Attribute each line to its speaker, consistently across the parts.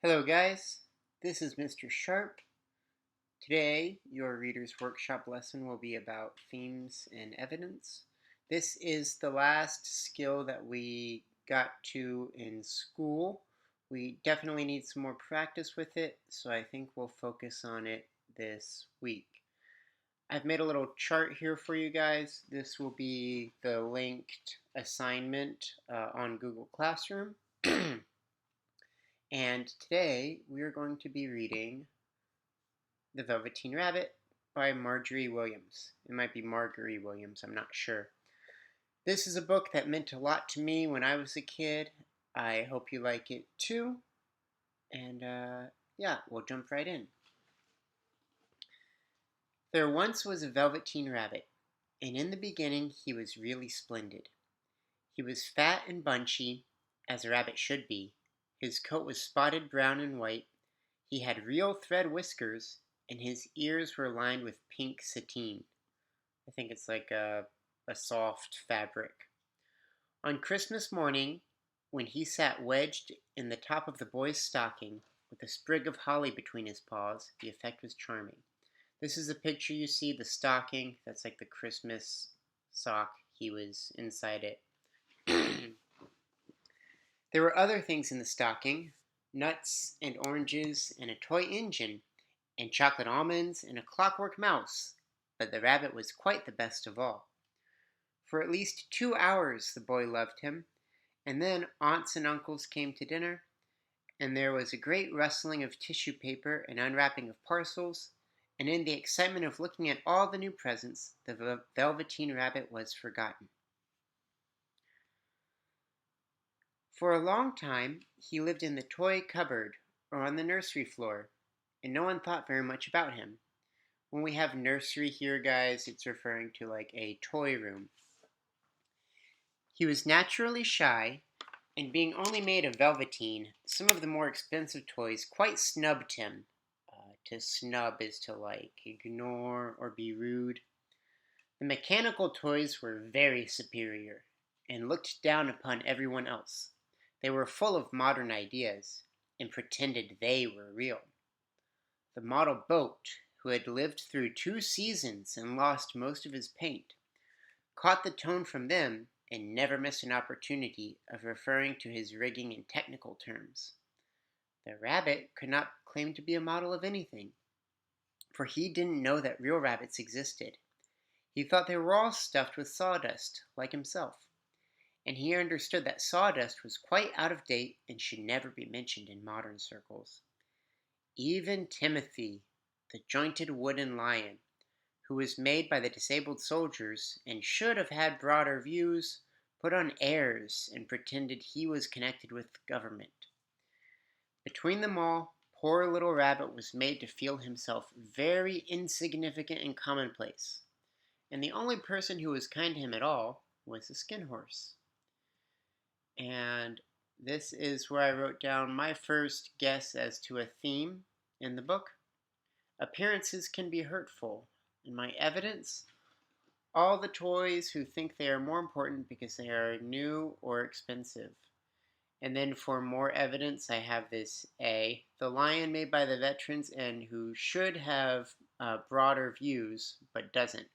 Speaker 1: Hello guys, this is Mr. Sharp. Today, your Reader's Workshop lesson will be about themes and evidence. This is the last skill that we got to in school. We definitely need some more practice with it, so I think we'll focus on it this week. I've made a little chart here for you guys. This will be the linked assignment on Google Classroom. And today we are going to be reading The Velveteen Rabbit by Marjorie Williams. It might be Marguerite Williams, I'm not sure. This is a book that meant a lot to me when I was a kid. I hope you like it too. And yeah, we'll jump right in. There once was a Velveteen Rabbit, and in the beginning he was really splendid. He was fat and bunchy, as a rabbit should be. His coat was spotted brown and white. He had real thread whiskers, and his ears were lined with pink sateen. I think it's like a soft fabric. On Christmas morning, when he sat wedged in the top of the boy's stocking, with a sprig of holly between his paws, the effect was charming. This is a picture you see, the stocking, that's like the Christmas sock. He was inside it. There were other things in the stocking, nuts and oranges and a toy engine and chocolate almonds and a clockwork mouse, but the rabbit was quite the best of all. For at least 2 hours the boy loved him, and then aunts and uncles came to dinner, and there was a great rustling of tissue paper and unwrapping of parcels, and in the excitement of looking at all the new presents, the Velveteen Rabbit was forgotten. For a long time he lived in the toy cupboard or on the nursery floor, and no one thought very much about him. When we have nursery here, guys, it's referring to like a toy room. He was naturally shy, and being only made of velveteen, some of the more expensive toys quite snubbed him. To snub is to like ignore or be rude. The mechanical toys were very superior and looked down upon everyone else. They were full of modern ideas and pretended they were real. The model boat, who had lived through 2 seasons and lost most of his paint, caught the tone from them and never missed an opportunity of referring to his rigging in technical terms. The rabbit could not claim to be a model of anything, for he didn't know that real rabbits existed. He thought they were all stuffed with sawdust, like himself, and he understood that sawdust was quite out of date and should never be mentioned in modern circles. Even Timothy, the jointed wooden lion, who was made by the disabled soldiers and should have had broader views, put on airs and pretended he was connected with the government. Between them all, poor little rabbit was made to feel himself very insignificant and commonplace, and the only person who was kind to him at all was the Skin Horse. And this is where I wrote down my first guess as to a theme in the book. Appearances can be hurtful. And my evidence, all the toys who think they are more important because they are new or expensive. And then for more evidence, I have this A, the lion made by the veterans and who should have broader views but doesn't.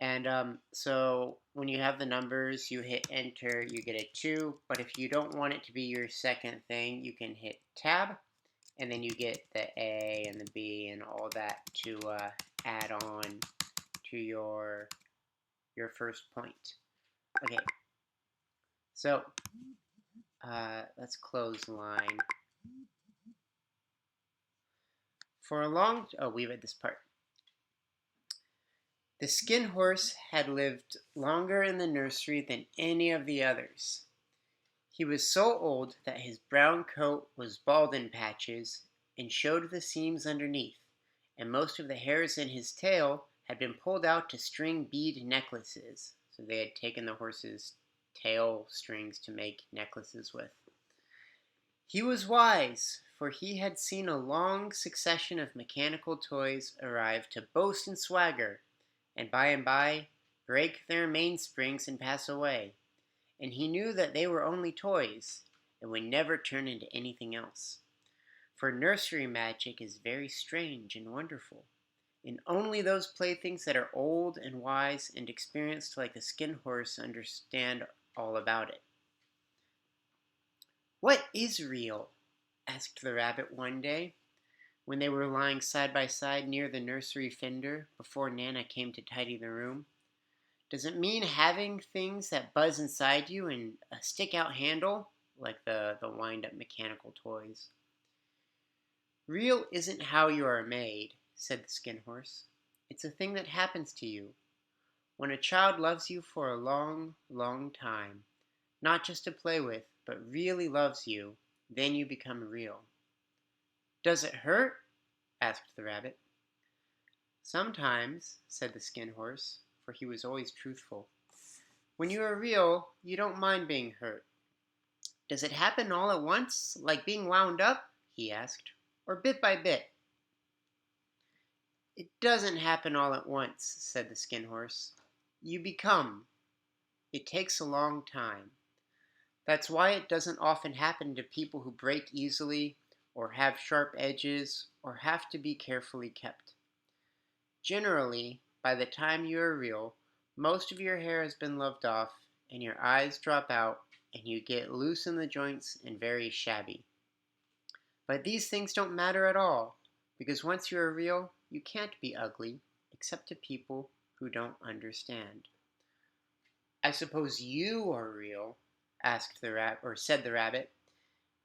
Speaker 1: And so when you have the numbers, you hit enter, you get a 2. But if you don't want it to be your second thing, you can hit tab, and then you get the A and the B and all that to add on to your first point. Okay, so let's close the line. We read this part. The Skin Horse had lived longer in the nursery than any of the others. He was so old that his brown coat was bald in patches and showed the seams underneath, and most of the hairs in his tail had been pulled out to string bead necklaces. So they had taken the horse's tail strings to make necklaces with. He was wise, for he had seen a long succession of mechanical toys arrive to boast and swagger, and by break their mainsprings and pass away, and he knew that they were only toys, and would never turn into anything else. For nursery magic is very strange and wonderful, and only those playthings that are old and wise and experienced like the Skin Horse understand all about it. "What is real?" asked the rabbit one day, when they were lying side by side near the nursery fender before Nana came to tidy the room. "Does it mean having things that buzz inside you and a stick-out handle, like the wind-up mechanical toys?" "Real isn't how you are made," said the Skin Horse. "It's a thing that happens to you. When a child loves you for a long, long time, not just to play with, but really loves you, then you become real." "Does it hurt?" asked the rabbit. "Sometimes," said the Skin Horse, for he was always truthful. "When you are real, you don't mind being hurt." "Does it happen all at once, like being wound up?" he asked, "or bit by bit?" "It doesn't happen all at once," said the Skin Horse. "You become. It takes a long time. That's why it doesn't often happen to people who break easily, or have sharp edges, or have to be carefully kept. Generally, by the time you are real, most of your hair has been loved off, and your eyes drop out, and you get loose in the joints and very shabby. But these things don't matter at all, because once you are real, you can't be ugly, except to people who don't understand." "I suppose you are real?" said the rabbit,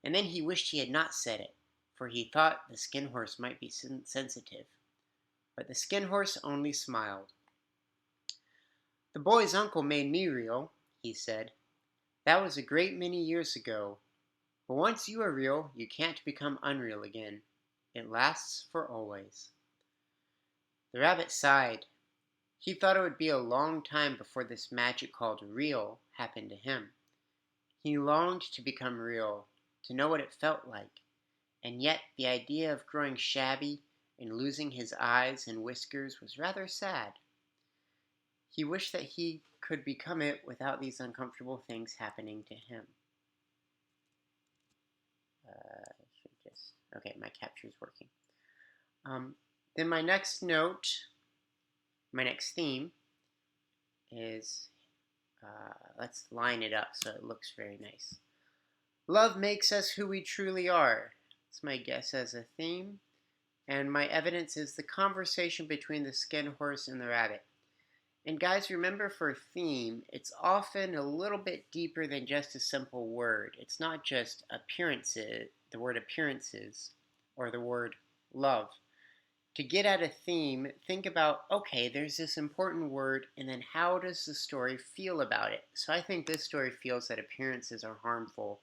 Speaker 1: and then he wished he had not said it, for he thought the Skin Horse might be sensitive. But the Skin Horse only smiled. "The boy's uncle made me real," he said. "That was a great many years ago. But once you are real, you can't become unreal again. It lasts for always." The rabbit sighed. He thought it would be a long time before this magic called real happened to him. He longed to become real, to know what it felt like, and yet the idea of growing shabby and losing his eyes and whiskers was rather sad. He wished that he could become it without these uncomfortable things happening to him. Okay, my capture is working. Then my next theme is, let's line it up so it looks very nice. "Love makes us who we truly are." That's my guess as a theme. And my evidence is the conversation between the Skin Horse and the rabbit. And guys, remember, for theme, it's often a little bit deeper than just a simple word. It's not just appearances, the word appearances, or the word love. To get at a theme, think about, okay, there's this important word, and then how does the story feel about it? So I think this story feels that appearances are harmful.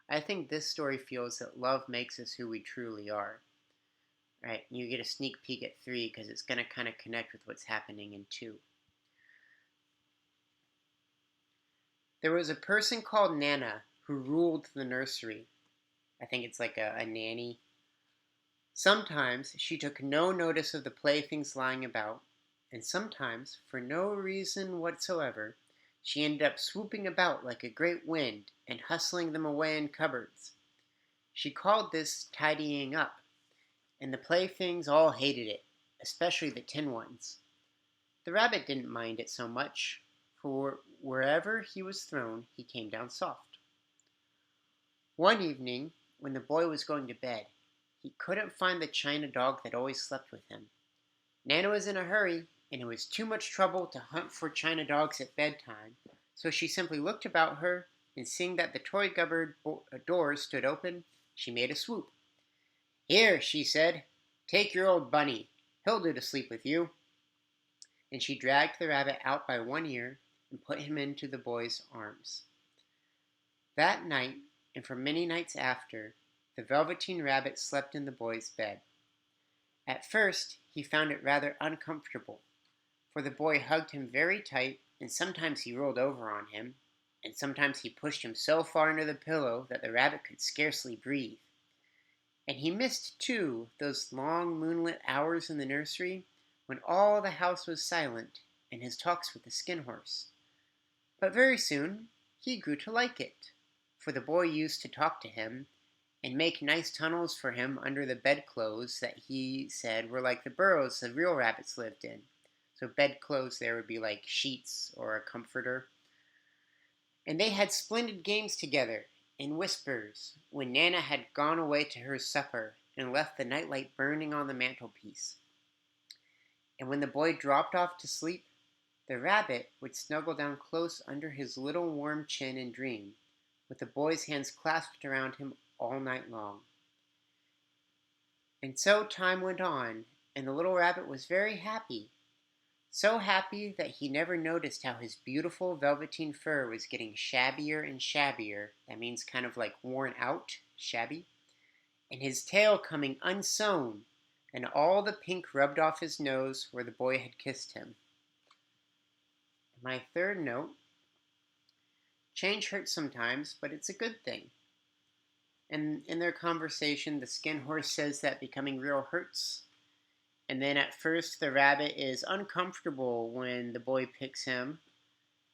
Speaker 1: I think this story feels that love makes us who we truly are. Right, you get a sneak peek at 3 because it's going to kind of connect with what's happening in 2. There was a person called Nana who ruled the nursery. I think it's like a nanny. Sometimes she took no notice of the playthings lying about, and sometimes, for no reason whatsoever, she ended up swooping about like a great wind and hustling them away in cupboards. She called this tidying up, and the playthings all hated it, especially the tin ones. The rabbit didn't mind it so much, for wherever he was thrown, he came down soft. One evening, when the boy was going to bed, he couldn't find the china dog that always slept with him. Nana was in a hurry, and it was too much trouble to hunt for china dogs at bedtime, so she simply looked about her, and seeing that the toy cupboard doors stood open, she made a swoop. "Here," she said, "take your old bunny. He'll do to sleep with you." And she dragged the rabbit out by one ear and put him into the boy's arms. That night, and for many nights after, the Velveteen Rabbit slept in the boy's bed. At first, he found it rather uncomfortable, for the boy hugged him very tight, and sometimes he rolled over on him, and sometimes he pushed him so far under the pillow that the rabbit could scarcely breathe. And he missed, too, those long moonlit hours in the nursery when all the house was silent, and his talks with the Skin Horse. But very soon he grew to like it, for the boy used to talk to him, and make nice tunnels for him under the bedclothes that he said were like the burrows the real rabbits lived in. So bedclothes there would be like sheets or a comforter. And they had splendid games together, in whispers, when Nana had gone away to her supper and left the nightlight burning on the mantelpiece. And when the boy dropped off to sleep, the rabbit would snuggle down close under his little warm chin and dream, with the boy's hands clasped around him all night long. And so time went on, and the little rabbit was very happy. So happy that he never noticed how his beautiful velveteen fur was getting shabbier and shabbier. That means kind of like worn out, shabby. And his tail coming unsewn, and all the pink rubbed off his nose where the boy had kissed him. My third note: change hurts sometimes, but it's a good thing. And in their conversation, the skin horse says that becoming real hurts. And then at first, the rabbit is uncomfortable when the boy picks him.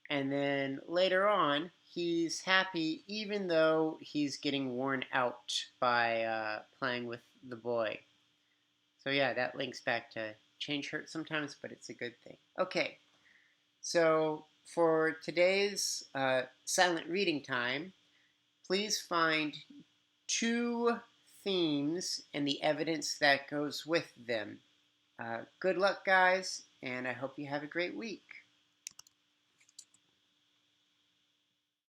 Speaker 1: And then later on, he's happy even though he's getting worn out by playing with the boy. So yeah, that links back to change hurts sometimes, but it's a good thing. Okay, so for today's silent reading time, please find 2 themes and the evidence that goes with them. Good luck, guys, and I hope you have a great week.